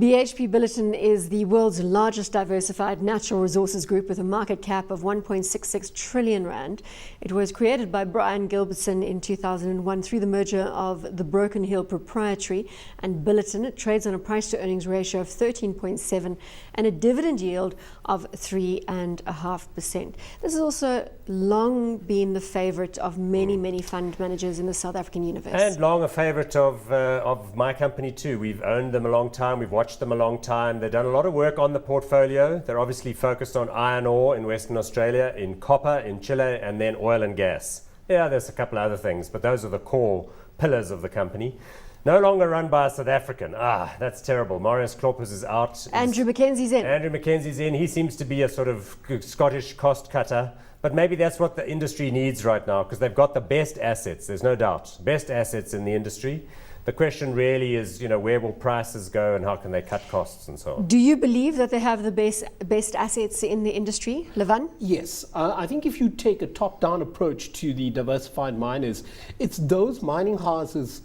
BHP Billiton is the world's largest diversified natural resources group with a market cap of 1.66 trillion rand. It was created by Brian Gilbertson in 2001 through the merger of the Broken Hill Proprietary and Billiton. It trades on a price to earnings ratio of 13.7 and a dividend yield of 3.5%. This has also long been the favorite of many fund managers in the South African universe. And long a favorite of my company too. We've owned them a long time. We've watched them a long time. They've done a lot of work on the portfolio. They're obviously focused on iron ore in Western Australia, in copper in Chile, and then oil and gas. Yeah, there's a couple of other things, but those are the core pillars of the company. No longer run by a South African. That's terrible. Marius Kloppers is out. Andrew Mackenzie's in. Andrew Mackenzie's in. He seems to be a sort of Scottish cost cutter. But maybe that's what the industry needs right now, because they've got the best assets, there's no doubt. Best assets in the industry. The question really is, where will prices go and how can they cut costs and so on? Do you believe that they have the best assets in the industry, Levan? Yes. I think if you take a top-down approach to the diversified miners, it's those mining houses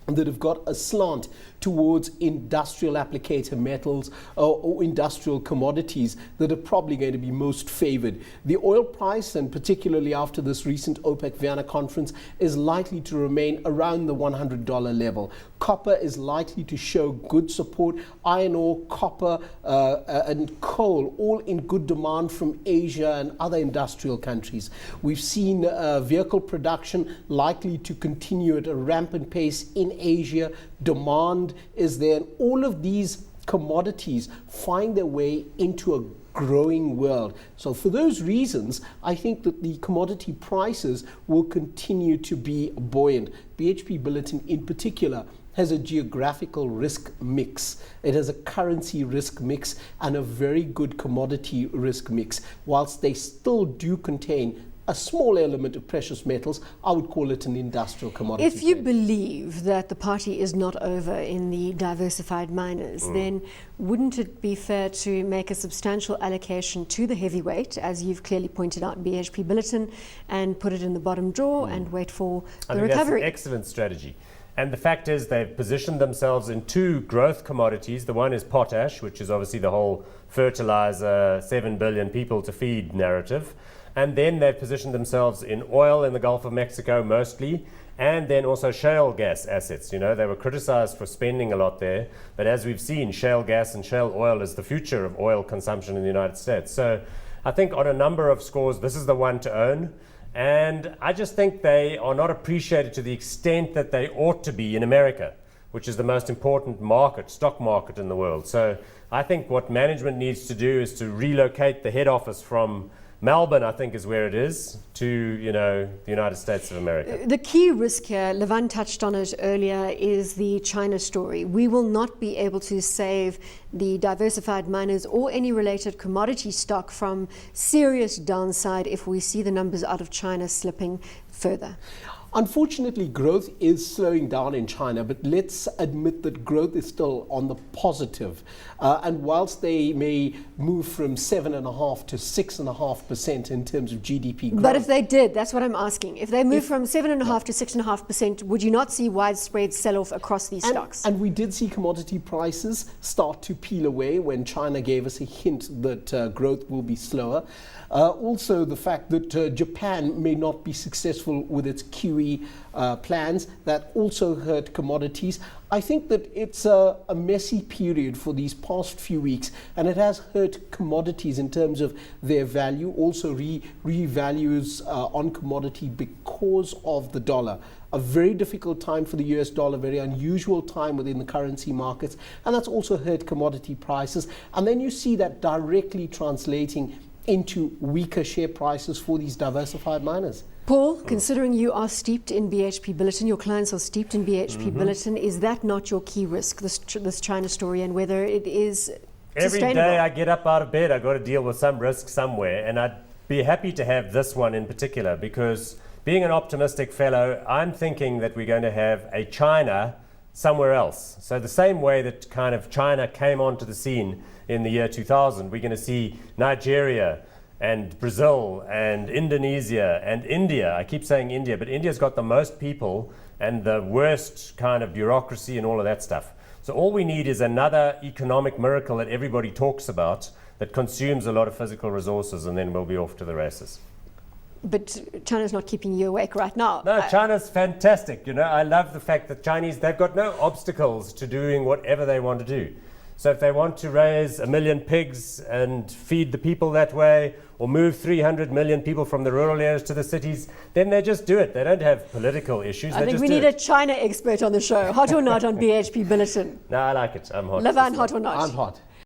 that have got a slant towards industrial applicator metals or industrial commodities that are probably going to be most favored. The oil price, and particularly after this recent OPEC Vienna conference, is likely to remain around the $100 level. Copper is likely to show good support. Iron ore, copper, and coal, all in good demand from Asia and other industrial countries. We've seen vehicle production likely to continue at a rampant pace in Asia. Demand is there, and all of these commodities find their way into a growing world. So for those reasons, I think that the commodity prices will continue to be buoyant. BHP Billiton in particular has a geographical risk mix. It has a currency risk mix and a very good commodity risk mix. Whilst they still do contain a small element of precious metals, I would call it an industrial commodity. If you believe that the party is not over in the diversified miners, then wouldn't it be fair to make a substantial allocation to the heavyweight, as you've clearly pointed out, BHP Billiton, and put it in the bottom drawer and wait for the recovery? That's an excellent strategy. And the fact is they've positioned themselves in two growth commodities. The one is potash, which is obviously the whole fertilizer, 7 billion people to feed narrative. And then they've positioned themselves in oil in the Gulf of Mexico mostly, and then also shale gas assets. They were criticized for spending a lot there, but as we've seen, shale gas and shale oil is the future of oil consumption in the United States. So I think on a number of scores, this is the one to own. And I just think they are not appreciated to the extent that they ought to be in America, which is the most important stock market in the world. So I think what management needs to do is to relocate the head office from Melbourne, I think, is where it is, to the United States of America. The key risk here, Levan touched on it earlier, is the China story. We will not be able to save the diversified miners or any related commodity stock from serious downside if we see the numbers out of China slipping further. Unfortunately, growth is slowing down in China, but let's admit that growth is still on the positive. And whilst they may move from 7.5% to 6.5% in terms of GDP growth. But if they did, that's what I'm asking. If they move from 7.5% to 6.5%, would you not see widespread sell-off across these stocks? And we did see commodity prices start to peel away when China gave us a hint that growth will be slower. Also, the fact that Japan may not be successful with its QE plans, that also hurt commodities. I think that it's a messy period for these past few weeks, and it has hurt commodities in terms of their value, also revalues on commodity because of the dollar. A very difficult time for the US dollar, very unusual time within the currency markets, and that's also hurt commodity prices. And then you see that directly translating into weaker share prices for these diversified miners. Paul, considering you are steeped in BHP Billiton, your clients are steeped in BHP Billiton, is that not your key risk, this China story, and whether it is Every sustainable? day I get up out of bed, I've got to deal with some risk somewhere, and I'd be happy to have this one in particular, because being an optimistic fellow, I'm thinking that we're going to have a China somewhere else. So the same way that kind of China came onto the scene in the year 2000, we're going to see Nigeria and Brazil and Indonesia and India. I keep saying India, but India's got the most people and the worst kind of bureaucracy and all of that stuff. So all we need is another economic miracle that everybody talks about that consumes a lot of physical resources, and then we'll be off to the races. But China's not keeping you awake right now. No, China's fantastic. You know, I love the fact that Chinese, they've got no obstacles to doing whatever they want to do. So if they want to raise 1 million pigs and feed the people that way, or move 300 million people from the rural areas to the cities, then they just do it. They don't have political issues. I think we need a China expert on the show. Hot or not on BHP Bulletin. No, I like it. I'm hot. Levan, hot or not? I'm hot.